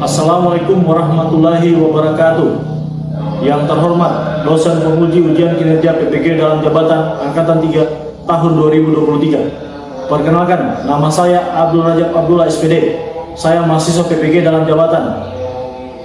Assalamualaikum warahmatullahi wabarakatuh. Yang terhormat dosen penguji ujian kinerja PPG dalam jabatan Angkatan 3 tahun 2023. Perkenalkan, nama saya Abdul Rajab Abdullah SPD. Saya mahasiswa PPG dalam jabatan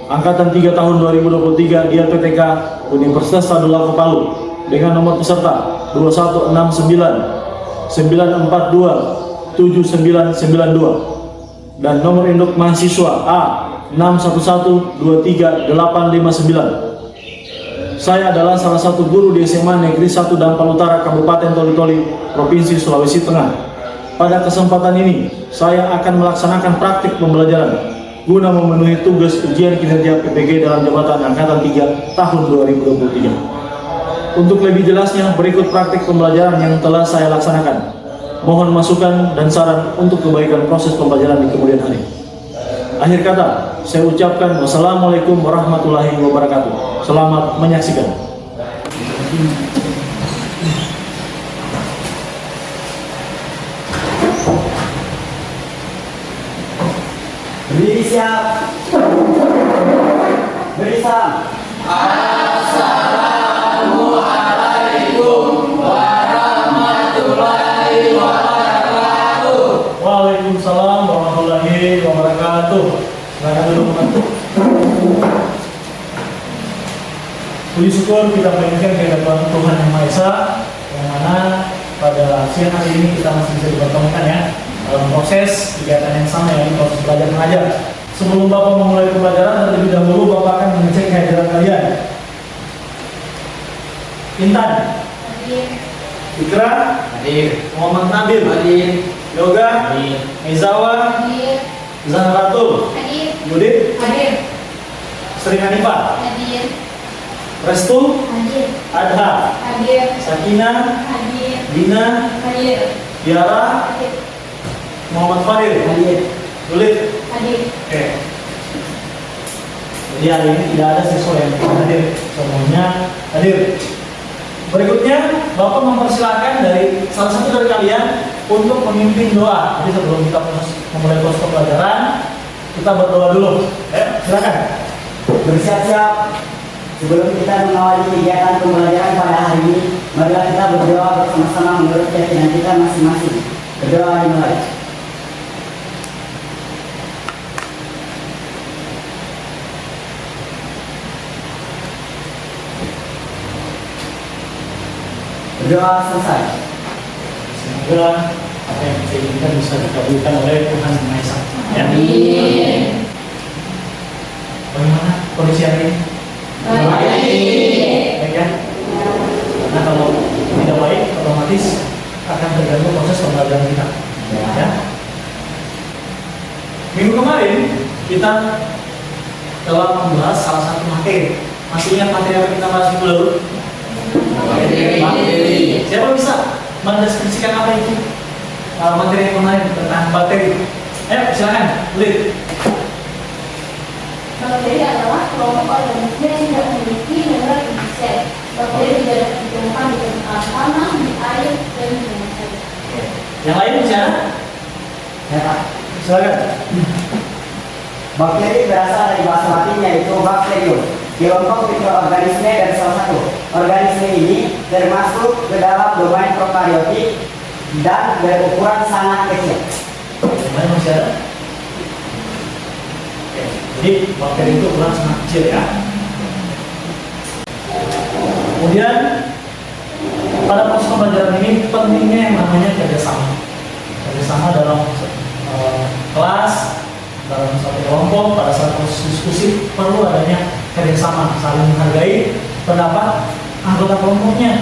Angkatan 3 tahun 2023 di LPTK Universitas Tadulako Palu dengan nomor peserta 2169 942 7992 dan nomor induk mahasiswa A 611238859. Saya adalah salah satu guru di SMA Negeri 1 Dampal Utara Kabupaten Toli-Toli, Provinsi Sulawesi Tengah. Pada kesempatan ini, saya akan melaksanakan praktik pembelajaran guna memenuhi tugas ujian kinerja PPG dalam jabatan Angkatan 3 tahun 2023. Untuk lebih jelasnya, berikut praktik pembelajaran yang telah saya laksanakan. Mohon masukan dan saran untuk kebaikan proses pembelajaran di kemudian hari. Akhir kata, saya ucapkan wassalamualaikum warahmatullahi wabarakatuh. Selamat menyaksikan. Berdiri siap. Beri salam. Assalamualaikum warahmatullahi wabarakatuh. Waalaikumsalam warahmatullahi wabarakatuh. Silakan duduk, teman. Puji syukur kita panjatkan kehadirat Tuhan Yang Maha Esa, yang mana pada siang hari ini kita masih bisa dipertemukan ya dalam proses kegiatan yang sama, yaitu proses belajar mengajar. Sebelum Bapak memulai pembelajaran, terlebih dahulu Bapak akan mengecek kehadiran kalian. Intan, Hadir. Ikra, Hadir. Muhammad Nabil, Hadir. Yoga, Hadir. Izawa, Hadir. Zahratul, Hadir. Yudit, Hadir. Sri Hanifah, Hadir. Restu, Hadir. Adha, Hadir. Sakina, Hadir. Dina, Hadir. Tiara, Hadir. Muhammad Fadil, Hadir. Tulis. Hadir. Oke. Jadi hari ini tidak ada siswa yang tidak hadir, semuanya hadir. Berikutnya, Bapak mempersilahkan dari salah satu dari kalian untuk memimpin doa. Jadi sebelum kita memulai proses pembelajaran, kita berdoa dulu. Silakan. Bersiap-siap. Sebelum kita mengawali kegiatan pembelajaran pada hari ini, marilah kita berdoa bersama-sama menurut keyakinan kita masing-masing. Berdoa dimulai. Berdoa selesai. Semoga apa yang kita inginkan bisa dikabulkan oleh Tuhan Yang Maha Esa. Ya. Amin. Bagaimana kondisi hari ini? Baik. Baik ya. Karena kalau tidak baik, otomatis akan terganggu proses pembelajaran kita. Ya. Minggu kemarin kita telah membahas salah satu materi. Masih ingat materi apa kita bahas minggu lalu? Materi. Siapa bisa mendeskripsikan apa itu materi yang kemarin tentang bakteri? Ayo silakan, Lid. Bakteri adalah kelompok organisme yang tidak memiliki mineral indonesia. Bakteri tidak dapat ditemukan di permukaan tanah, di air, dan di mana saja. Yang lain bisa? Ya, Pak. Silakan. Bakteri berasal dari bahasa Latin yaitu bacterium, kelompok mikroorganisme dari salah satu. Organisme ini termasuk ke dalam domain prokaryotik dan berukuran sangat kecil. Yang lain masih ada? Oke. Jadi bakteri itu ukuran sangat kecil ya. Kemudian pada proses pembelajaran ini pentingnya yang namanya kerjasama dalam kelas, dalam satu kelompok. Pada saat proses diskusi perlu adanya kerjasama, saling menghargai pendapat anggota kelompoknya.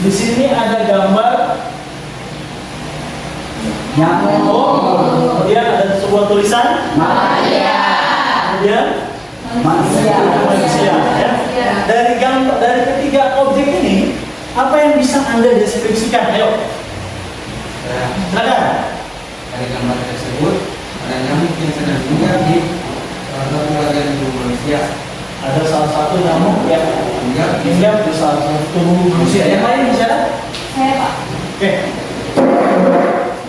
Di sini ada gambar nyamuk, kemudian ada sebuah tulisan kemudian manusia ya. Dari ketiga objek ini, apa yang bisa Anda deskripsikan? Ayo. Silakan. Dari gambar tersebut ada nyamuk yang sedang tinggal di salah satu bagian tubuh manusia. Ada salah satu nyamuk yang hinggap di salah satu tubuh manusia. Yang lain bisa? Saya, Pak. Oke.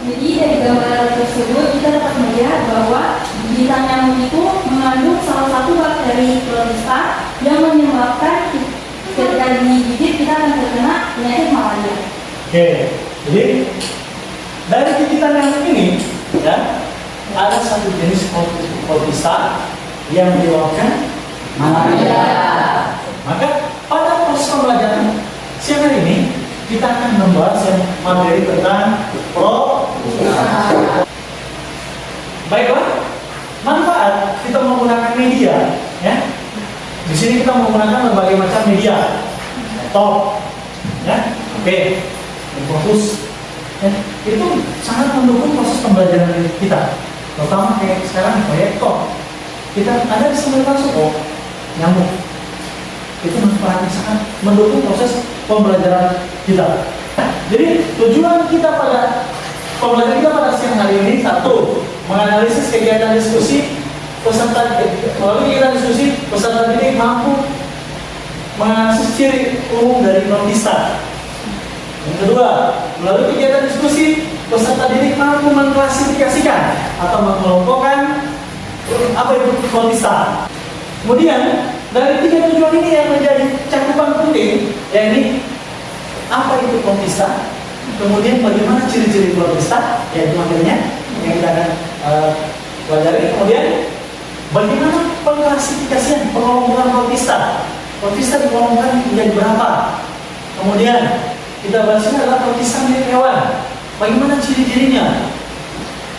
Jadi dari gambaran tersebut kita dapat melihat bahwa gigitan nyamuk itu mengandung salah satu bakteri protista yang menyebabkan ketika digigit kita akan terkena penyakit malaria. Oke, jadi dari gigitan nyamuk ini, ya, ada satu jenis protista yang menyebabkan malaria. Maka pada proses pembelajaran siang hari ini kita akan membahas yang materi tentang protista. Baiklah, manfaat kita menggunakan media, ya. Di sini kita menggunakan berbagai macam media, laptop, ya. Oke, fokus, ya. Itu sangat mendukung proses pembelajaran kita. Terutama kayak sekarang proyektor, kita ada bisa melihat langsung, oh, nyamuk. Itu manfaatnya sangat mendukung proses pembelajaran kita. Jadi tujuan kita pada pembelajaran kita pada siang hari ini, satu, menganalisis kegiatan diskusi peserta. Melalui kegiatan diskusi, peserta didik mampu menganalisis ciri umum dari protista. Yang kedua, melalui kegiatan diskusi, peserta didik mampu mengklasifikasikan atau mengelompokkan apa itu protista. Kemudian, dari tiga tujuan ini yang menjadi cakupan penting, yakni apa itu protista, kemudian bagaimana ciri-ciri protista, yaitu materinya yang kita akan pelajari. Kemudian bagaimana pengklasifikasian pengelompokan protista. Protista dikelompokkan menjadi berapa. Kemudian kita bahas ini adalah protista milik hewan. Bagaimana ciri-cirinya?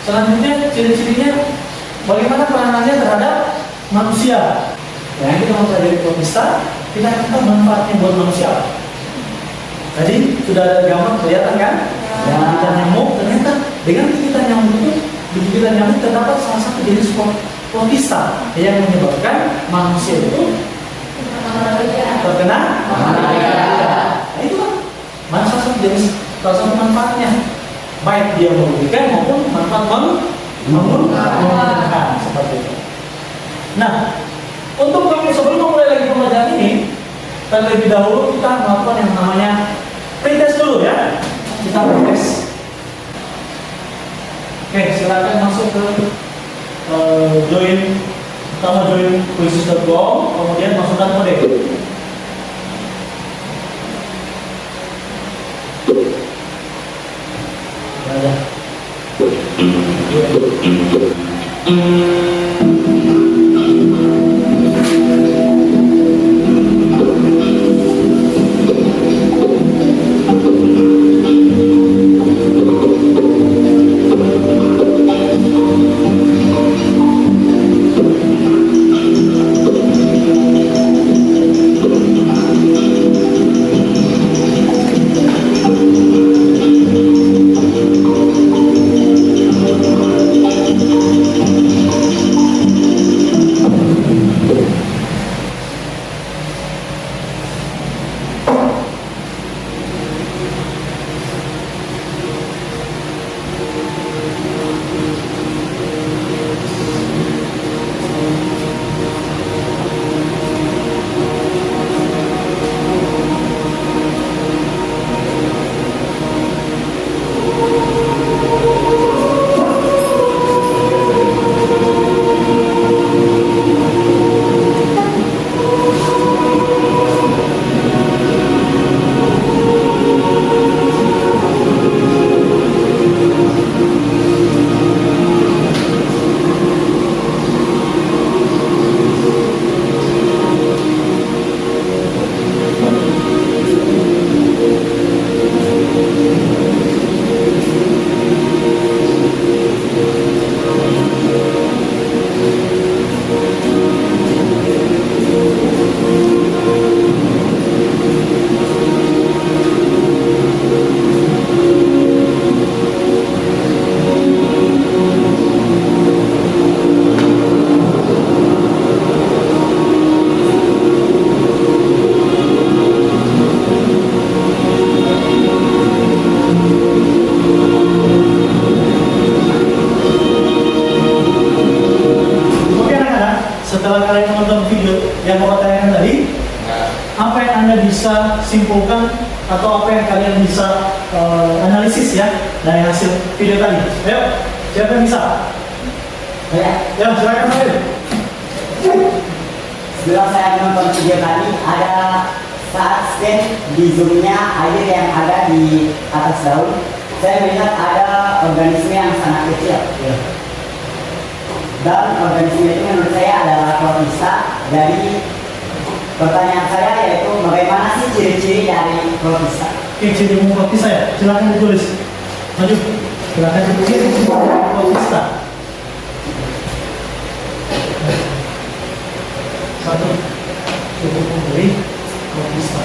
Selanjutnya ciri-cirinya bagaimana peranannya terhadap manusia. Yang kita mempelajari protista, kita akan tahu manfaatnya buat manusia. Tadi sudah ada gambar kelihatan kan? Yang gigitan nyamuk, ternyata dengan gigitan nyamuk itu, di gigitan nyamuk terdapat salah satu jenis protista yang menyebabkan manusia itu terkena malaria. Nah, itu kan salah satu jenis, salah satu manfaatnya. Baik dia merugikan maupun manfaat menguntungkan, seperti itu. Nah, untuk kami sebelum memulai lagi pembelajaran ini, terlebih dahulu kita melakukan yang namanya pretest dulu, ya. Kita pretest. Oke, silakan masuk ke join, pertama join quizzes.com, kemudian masukkan kode. Ada. bisa simpulkan atau apa yang kalian bisa analisis ya dari hasil video tadi. Ayo, siapa yang bisa? Ya, silakan Halil. Setelah saya menonton video tadi, ada saat scan di zoomnya air yang ada di atas daun, saya melihat ada organisme yang sangat kecil. Ya. Dan organisme itu menurut saya adalah protista. Jadi pertanyaan saya yaitu bagaimana sih ciri-ciri dari protista? Oke, ciri umum protista ya. Silakan ditulis. Maju. Silakan ditulis protista. Satu. Cukup memberi protista.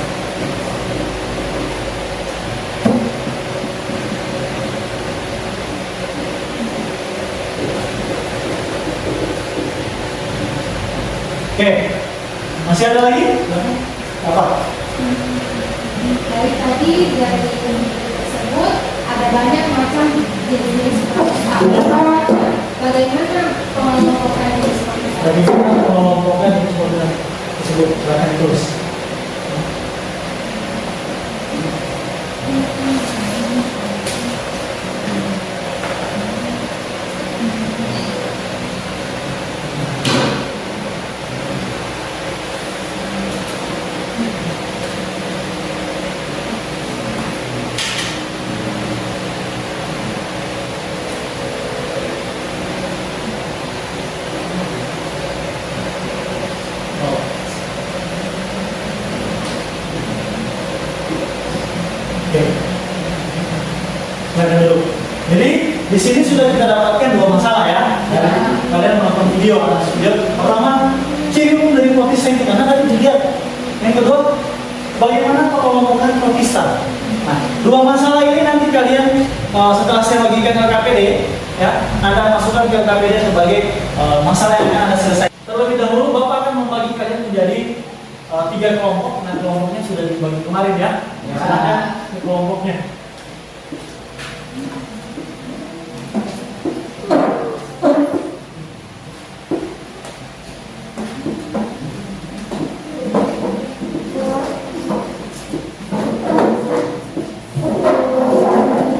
Oke, masih ada lagi? Apa? Dari tadi dari industri tersebut ada banyak macam jenis protista. Bagaimana pengelompokan jenis protista? Bagaimana mengelompokkan jenis protista tersebut? Silakan ditulis. Oke. Silakan dulu. Jadi di sini sudah kita dapatkan dua masalah ya. Dari kalian menonton video, pertama ciri umum dari protista itu karena tadi dilihat. Yang kedua, bagaimana pengelompokan protista. Nah, dua masalah ini nanti kalian setelah saya bagikan ke KPD, ya, Anda masukkan ke KPD sebagai masalah yang akan Anda selesai. Terlebih dahulu Bapak akan membagi kalian menjadi 3 kelompok. Nah, kelompoknya sudah dibagi kemarin ya. Silakan ke kelompoknya.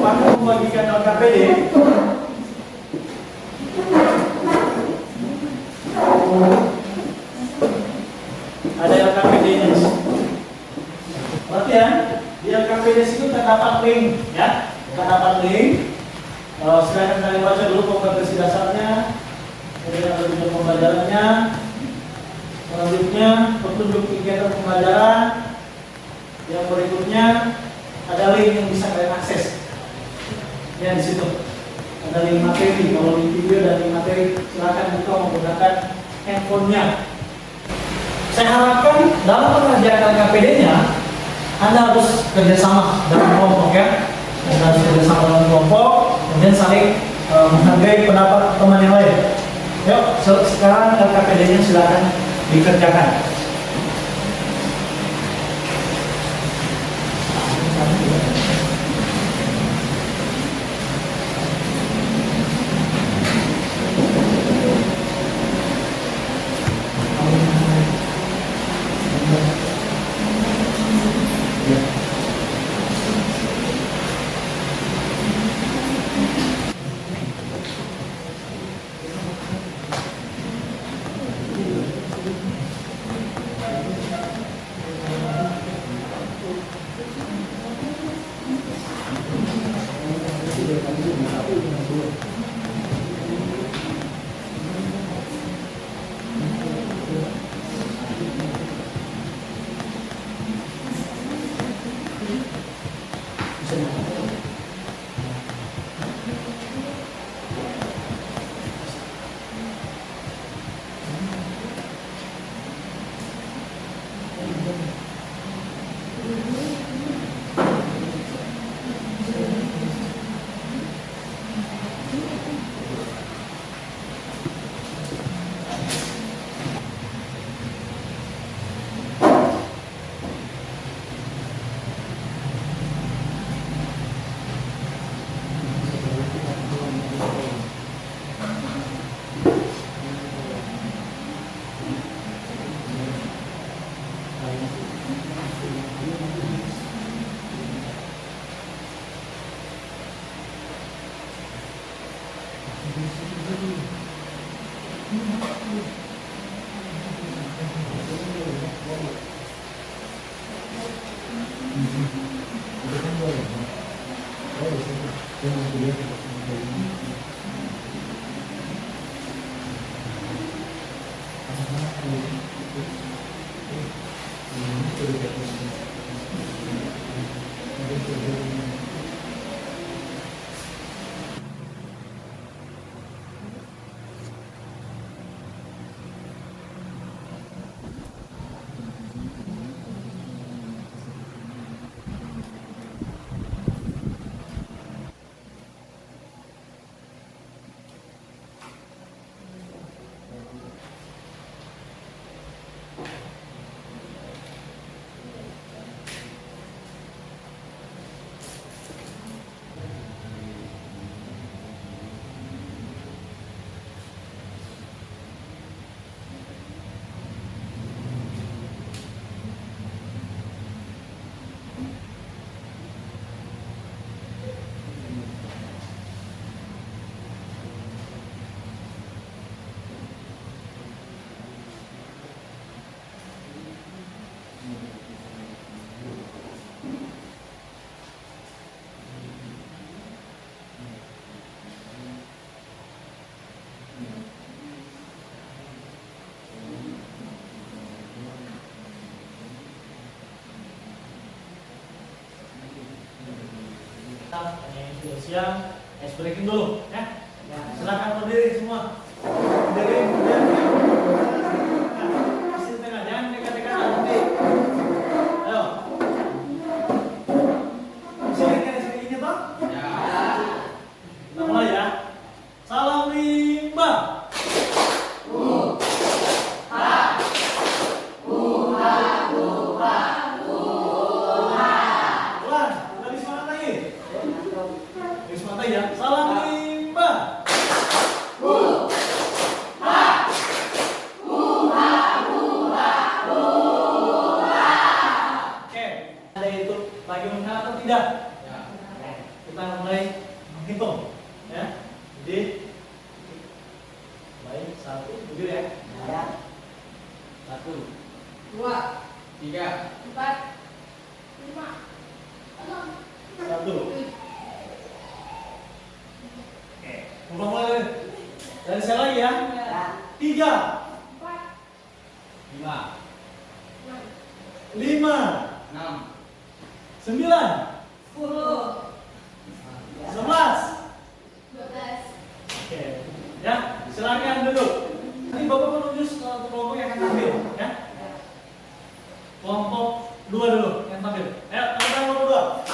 Bapak membagikan LKPD. Ada LKPD-nya. Perhatian, di LKPD itu terdapat link, ya, terdapat link. Silakan kalian baca dulu kompetensi dasarnya, kemudian ada tujuan pembelajarannya, selanjutnya petunjuk kegiatan pembelajaran, yang berikutnya ada link yang bisa kalian akses. Ya, di situ ada link materi. Kalau di video dan link materi, silakan buka menggunakan handphonenya. Saya harapkan dalam pengerjaan LKPD-nya Anda harus kerjasama dalam kelompok ya. Anda harus kerjasama dalam kelompok, kemudian saling menghargai pendapat teman yang lain. Yuk, sekarang LKPD-nya silakan dikerjakan. Yang sudah siang, ice breaking dulu, ya. Silakan berdiri semua. Berdiri, kemudian isi tengah, jangan dekat-dekat nanti. Ayo. Sini toh? Ya. Kita mulai ya. Salam rimba. Ya, salam rimba. Oke, ada itu lagi mengenal atau tidak? Ya. Oke, kita mulai menghitung, ya. Jadi, baik, 1, berdiri ya. Ya. 1, 2, 3, 4, 5, 6, 1. Ulang lagi. Dari saya lagi ya. 3, 4, 5, 6, 5, 6, 9, 10, 11. 12. Oke, ya silakan duduk. Nanti bapak menuju kelompok yang akan tampil, ya. Kelompok 2 dulu yang tampil. Ayo, teman-teman kelompok 2.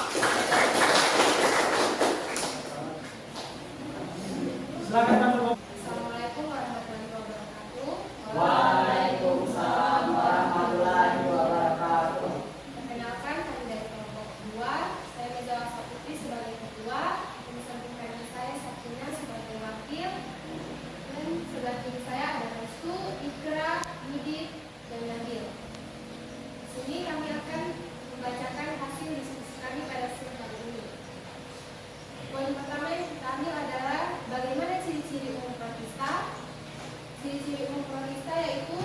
Silakan tampil. Assalamualaikum warahmatullahi wabarakatuh. Waalaikumsalam warahmatullahi wabarakatuh. Perkenalkan, kami dari kelompok 2. Saya Mejawab Saputri sebagai ketua, dan samping saya Sakina sebagai wakil, dan sebelah kiri saya ada Restu, Ikra, Yudit, dan Nabil. Di sini kami akan membacakan hasil diskusi kami pada siang hari ini. Poin pertama yang kita ambil adalah bagaimana ciri-ciri umum protista. Ciri-ciri umum protista yaitu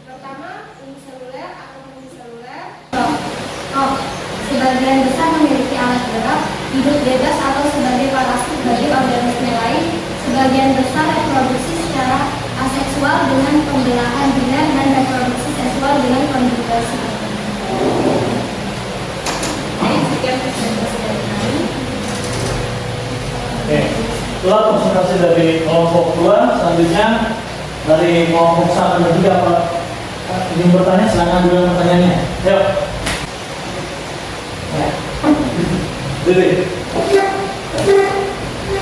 pertama, uniseluler atau uniseluler. Sebagian besar memiliki alat gerak, hidup bebas atau sebagai parasit bagi organisme lain. Sebagian besar reproduksi secara aseksual dengan pembelahan biner dan reproduksi seksual dengan konjugasi. Baik, sekian presentasi dari kami. Oke, itulah presentasi dari kelompok 2. Selanjutnya dari kelompok 1 dan 3 Pak. Ingin bertanya, silakan dulu pertanyaannya. Ayo. Diri.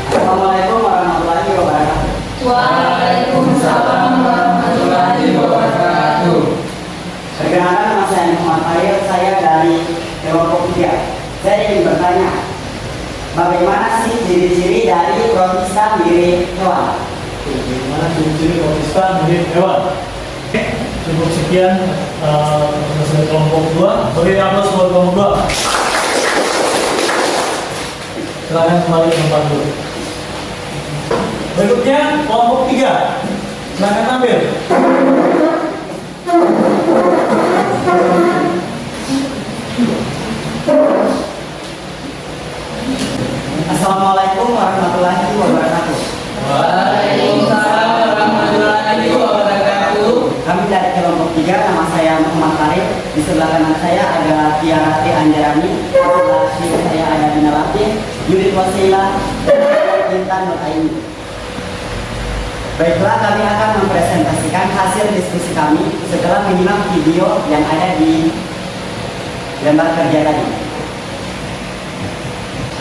Assalamualaikum warahmatullahi wabarakatuh. Waalaikumsalam warahmatullahi wabarakatuh. Perkenalkan, nama saya Muhammad Fahir, saya dari kelompok 3. Saya ingin bertanya, bagaimana sih ciri-ciri dari protista mirip hewan? Bagaimana ciri-ciri protista mirip hewan? Oke, cukup sekian dari kelompok 2. Beri aplaus buat kelompok 2. Silakan kembali ke tempat dulu. Berikutnya kelompok 3. Silakan Ismail, di sebelah kanan saya ada Tiara T. Anjarani, di sebelah kiri saya ada Dina Latin, Yudit Wasila, dan Intan Nuraini. Baiklah, kami akan mempresentasikan hasil diskusi kami setelah menyimak video yang ada di lembar kerja tadi.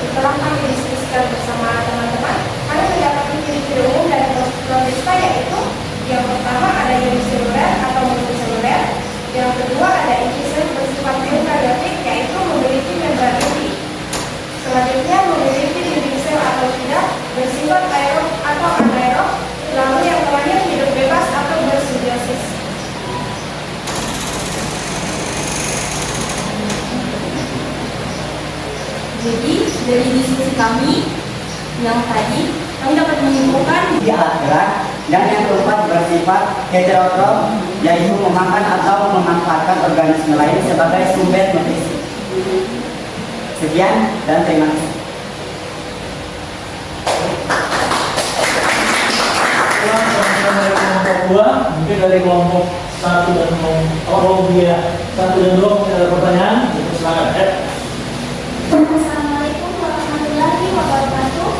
Setelah kami diskusikan bersama teman-teman, kami mendapatkan ciri-ciri umum dari protista, yaitu yang pertama ada uniseluler atau multiseluler, yang kedua ada intisel bersifat eukariotik, yaitu memiliki membran inti. Selanjutnya memiliki living cell atau tidak, bersifat aerob atau anaerob, lalu yang terakhir hidup bebas atau bersimbiosis. Jadi dari diskusi kami yang tadi, kami dapat menyimpulkan Di alat gerak, dan yang keempat bersifat heterotrof, yaitu memakan atau memanfaatkan organisme lain sebagai sumber nutrisi. Sekian dan terima kasih. Dari kelompok 2, mungkin dari kelompok 1 dan kelompok 1 dan 2 mungkin ada pertanyaan, silakan. Assalamualaikum warahmatullahi wabarakatuh.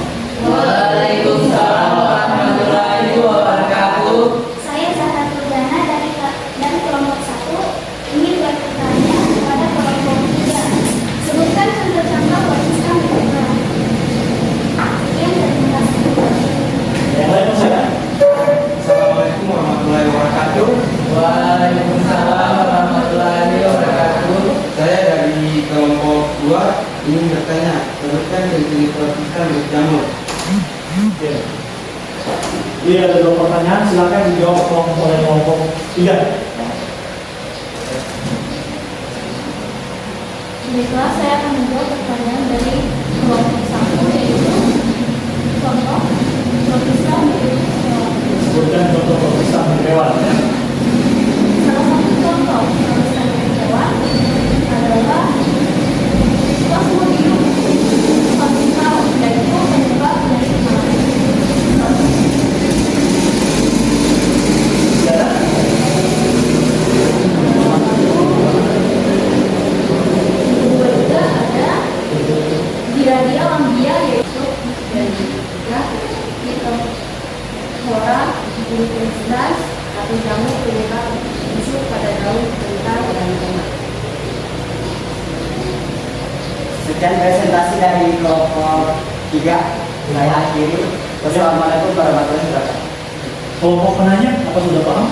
Waalaikumsalam warahmatullahi wabarakatuh. Saya Zahra Purdana dari kelompok 1 ingin bertanya kepada kelompok 3. Sebutkan contoh-contoh protista membran. Sekian, terima kasih. Yang lain silakan. Assalamualaikum warahmatullahi wabarakatuh. Waalaikumsalam warahmatullahi wabarakatuh. Saya dari kelompok 2 ingin bertanya, sebutkan ciri-ciri protista berjamur. Oke. Iya, ada 2 pertanyaan, silakan dijawab oleh kelompok 3. Baiklah, saya akan menjawab pertanyaan dari kelompok 1, yaitu contoh protista memiliki hewan. Sebutkan contoh protista hewan. Salah satu contoh protista hewan adalah Plasmodium vertikal, yaitu penyebab penyakit malaria. Silakan. Kedua juga ada Giardia lambia, yaitu dan juga Phytophthora glutenstans atau jamur penyebab busuk pada daun, kentang, dan tomat. Sekian presentasi dari kelompok 3. Saya akhiri. Wassalamualaikum warahmatullahi wabarakatuh. Kelompok penanya, apa sudah paham?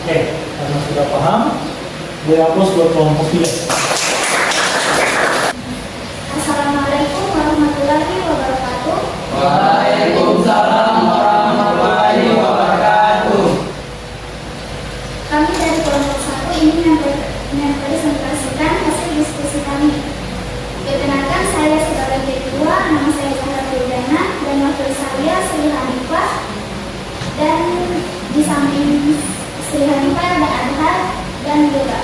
Oke, karena sudah paham, beri aplaus buat kelompok 3. Assalamualaikum warahmatullahi wabarakatuh. Waalaikumsalam warahmatullahi wabarakatuh. Kami dari kelompok 1 ingin mempresentasikan hasil diskusi kami. Perkenalkan, saya sebagai ketua, nama saya Zahra Purdana, dan wakil saya Sri Hanifah, dan di samping Sri Hanifah ada Adhar dan Yoga.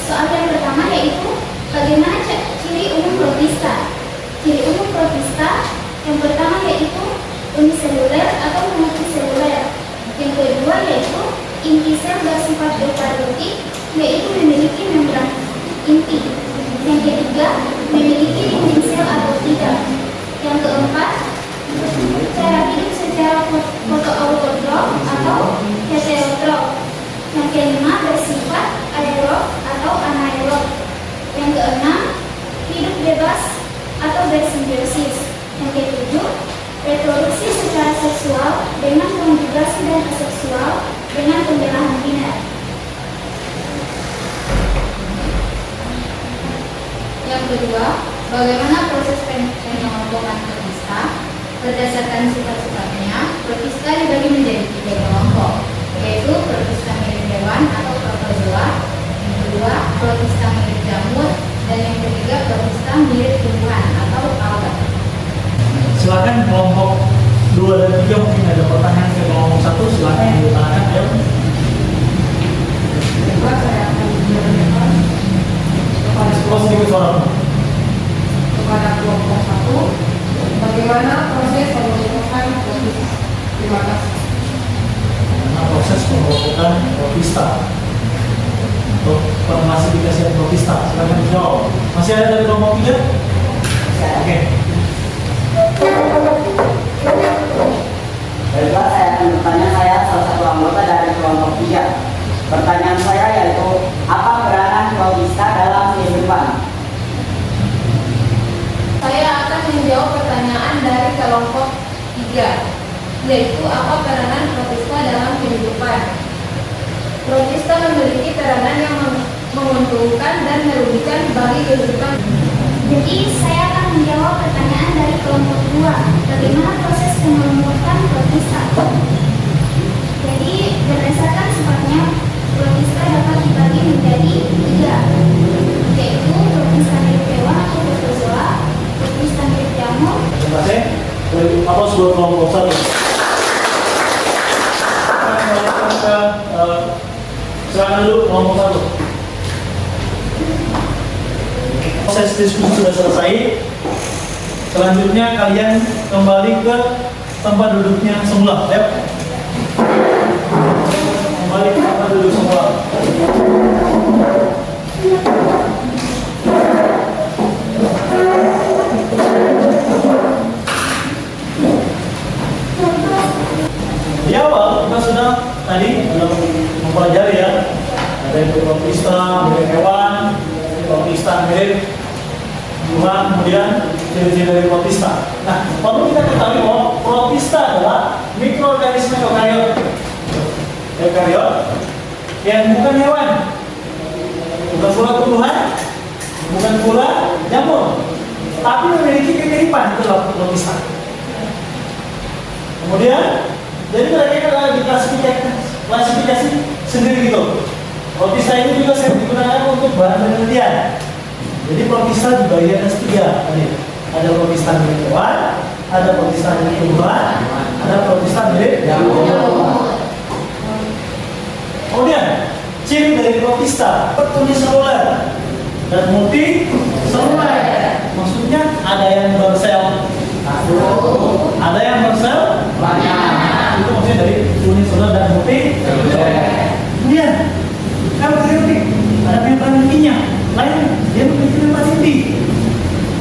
Soal yang pertama yaitu bagaimana ciri umum protista. Ciri umum protista yang pertama yaitu uniseluler atau multiseluler. Yang kedua yaitu inti sel bersifat eukariotik, yaitu memiliki membran inti. Yang ketiga memiliki living sel atau tidak. Yang keempat, cara hidup secara fotoautotrof atau heterotrof. Yang kelima bersifat aerob atau anaerob. Yang keenam, hidup bebas atau bersimbiosis. Yang ketujuh, reproduksi secara seksual dengan konjugasi dan aseksual dengan pembelahan biner. Yang kedua, bagaimana proses pengelompokan protista? Berdasarkan sifat-sifatnya, protista dibagi menjadi 3 kelompok, yaitu protista mirip hewan atau protozoa, yang kedua protista mirip jamur, dan yang ketiga protista mirip tumbuhan atau alga. Silakan kelompok 2 dan 3 mungkin ada pertanyaan ke kelompok 1, silakan ditanyakan ya. Kedua, saya akan menjelaskan Diskusi sedikit suara. kepada kelompok 1 bagaimana proses pembentukan protista. Terima kasih. Nah, proses proses pengelompokan protista. Untuk pengklasifikasian protista, silakan dijawab. Masih ada dari kelompok 3? Oke. Baiklah, saya akan bertanya, saya salah satu anggota dari kelompok 3. Pertanyaan saya yaitu, apa peranan protista dalam kehidupan? Saya akan menjawab pertanyaan dari kelompok 3, yaitu apa peranan protista dalam kehidupan. Protista memiliki peranan yang menguntungkan dan merugikan bagi kehidupan. Jadi saya akan menjawab pertanyaan dari kelompok 2. Bagaimana proses pengelompokan protista? Jadi berdasarkan sifatnya, protista dapat dibagi menjadi 3, yaitu protista mirip hewan atau protozoa, protista mirip jamur. Terima kasih. Dari aplaus buat kelompok 1. Silakan dulu kelompok 1. Proses diskusi sudah selesai. Selanjutnya kalian kembali ke tempat duduknya semula. Ayo. Kembali ke tempat duduk semula. Di awal kita sudah mempelajari ya, ada yang protista mirip hewan, protista mirip Tuhan, kemudian ciri-ciri dari protista. Nah, perlu kita ketahui bahwa protista adalah mikroorganisme eukariot yang bukan hewan, bukan pula tumbuhan, bukan pula jamur, tapi memiliki kemiripan, itulah protista. Kemudian, jadi mereka adalah diklasifikasi sendiri gitu. Protista ini juga sering digunakan untuk bahan penelitian. Jadi protista dibagi atas 3 tadi. Ada protista milik hewan, ada protista milik tumbuhan, ada protista milik jamur. Kemudian ciri dari protista uniseluler dan multiseluler. Maksudnya ada yang bersel ada yang bersel banyak. Itu maksudnya dari uniseluler dan multiseluler. Kemudian eukariotik ada membran intinya, lain dia memiliki membran inti.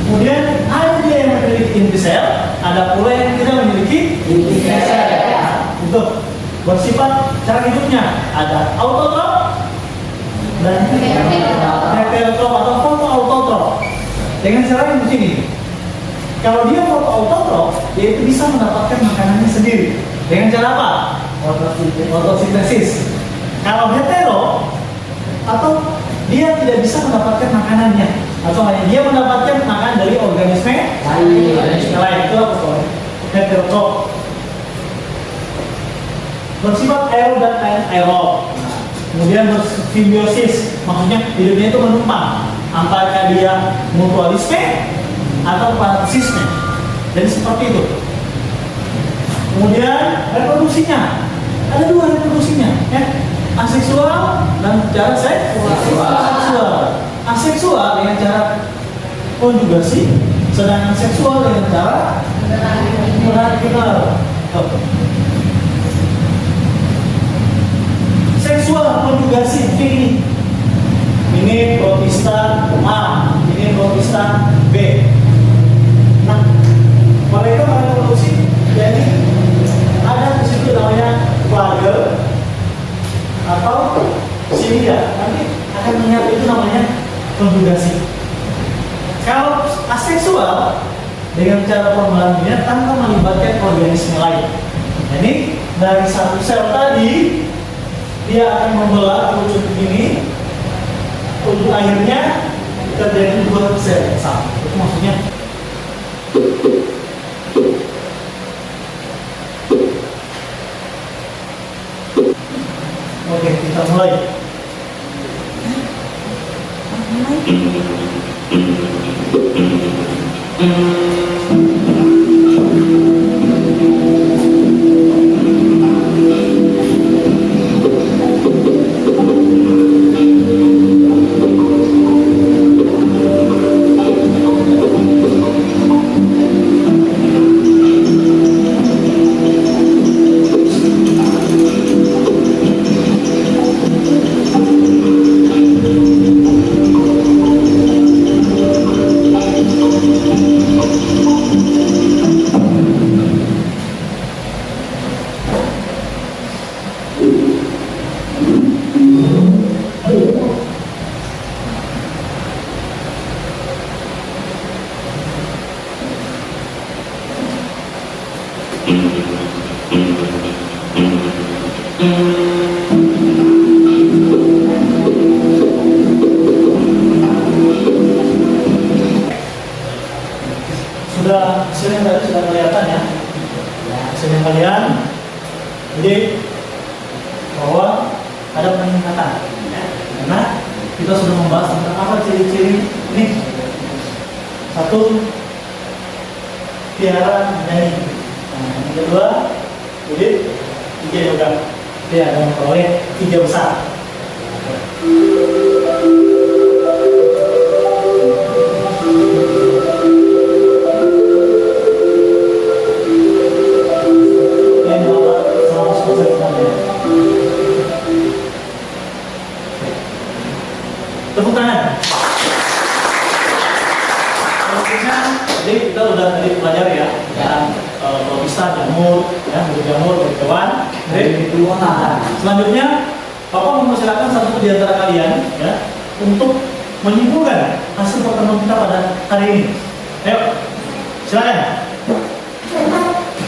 Kemudian ada dia yang memiliki inti sel, ada pula yang tidak memiliki inti sel. Untuk bersifat cara hidupnya ada autotrof dan heterotrof atau fotoautotrof. Dengan cara yang begini, kalau dia fotoautotrof, dia itu bisa mendapatkan makanannya sendiri. Dengan cara apa? Fotosintesis. Kalau hetero, atau dia tidak bisa mendapatkan makanannya, atau hanya dia mendapatkan makanan dari organisme lain, itu apa? Heterotrof. Bersifat aerob dan anaerob. Kemudian bersimbiosis, maksudnya hidupnya itu menumpang, apakah dia mutualisme atau parasisme. Jadi seperti itu. Kemudian reproduksinya, ada 2 reproduksinya, ya. Aseksual dan cara seksual. Aseksual dengan cara konjugasi, sedangkan seksual dengan cara menarik. Seksual konjugasi ini protista A, ini protista B. Nah, mereka reproduksi, jadi ada di situ namanya plage atau silia. Nanti akan melihat itu namanya konjugasi. Kalau aseksual dengan cara pembelanjanya tanpa melibatkan organisme lain. Jadi dari satu sel tadi dia akan membelah kerucut begini, untuk akhirnya terjadi 2 sel sama. Itu maksudnya. Oke, kita mulai. Sudah kelihatan ya, hasilnya kalian. Jadi bahwa ada peningkatan, karena kita sudah membahas tentang apa ciri-ciri ini. Satu, piara menyanyi. Nah, yang kedua, jadi tiga juga. Dia ada memperoleh 3 besar. Tepuk tangan. Jadi kita udah tadi pelajari ya, propista, jamur, ya, bentuk jamur, bentuk hewan. Selanjutnya, Bapak mempersilakan satu di antara kalian ya untuk menyimpulkan hasil pertemuan kita pada hari ini. Ayo, silakan.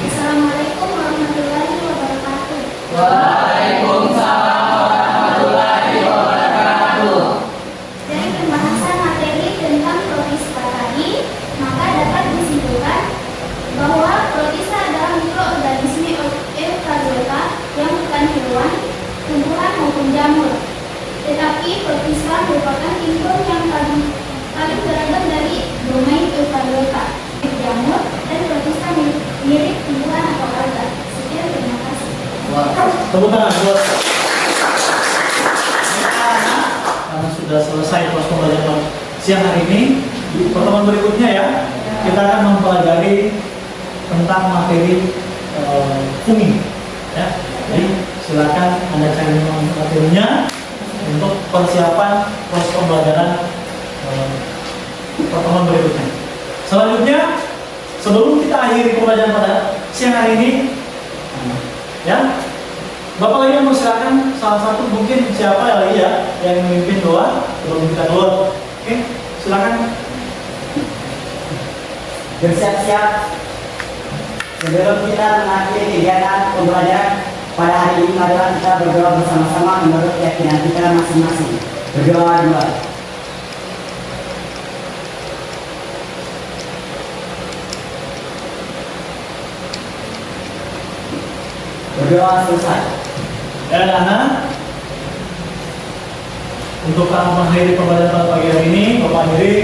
Assalamualaikum warahmatullahi wabarakatuh. Waalaikumsalam warahmatullahi wabarakatuh. Dari pembahasan materi tentang protista tadi, maka dapat disimpulkan bahwa protista adalah mikroorganisme eukariota yang bukan hewan, tumbuhan maupun jamur. Tetapi protista merupakan tingkung yang paling beragam dari domain eukariota, jamur, dan protista mirip tumbuhan atau alga. Sekian, terima kasih. Tepuk tangan buat karena sudah selesai proses pembelajaran siang hari ini. Di pertemuan berikutnya ya, kita akan mempelajari tentang materi fungi. Ya, jadi silakan Anda cari materinya untuk persiapan proses pembelajaran pertemuan berikutnya. Selanjutnya, sebelum kita akhiri pembelajaran pada siang hari ini, ya, Bapak lagi mau silakan salah satu mungkin siapa lagi ya yang memimpin doa sebelum kita keluar. Oke, silakan. Bersiap-siap sebelum kita mengakhiri kegiatan pembelajaran pada hari ini, marilah kita berdoa bersama-sama menurut keyakinan kita masing-masing. Berdoa dua. Berdoa selesai. Dan anak untuk mengakhiri pembelajaran pada pagi hari ini, Bapak akhiri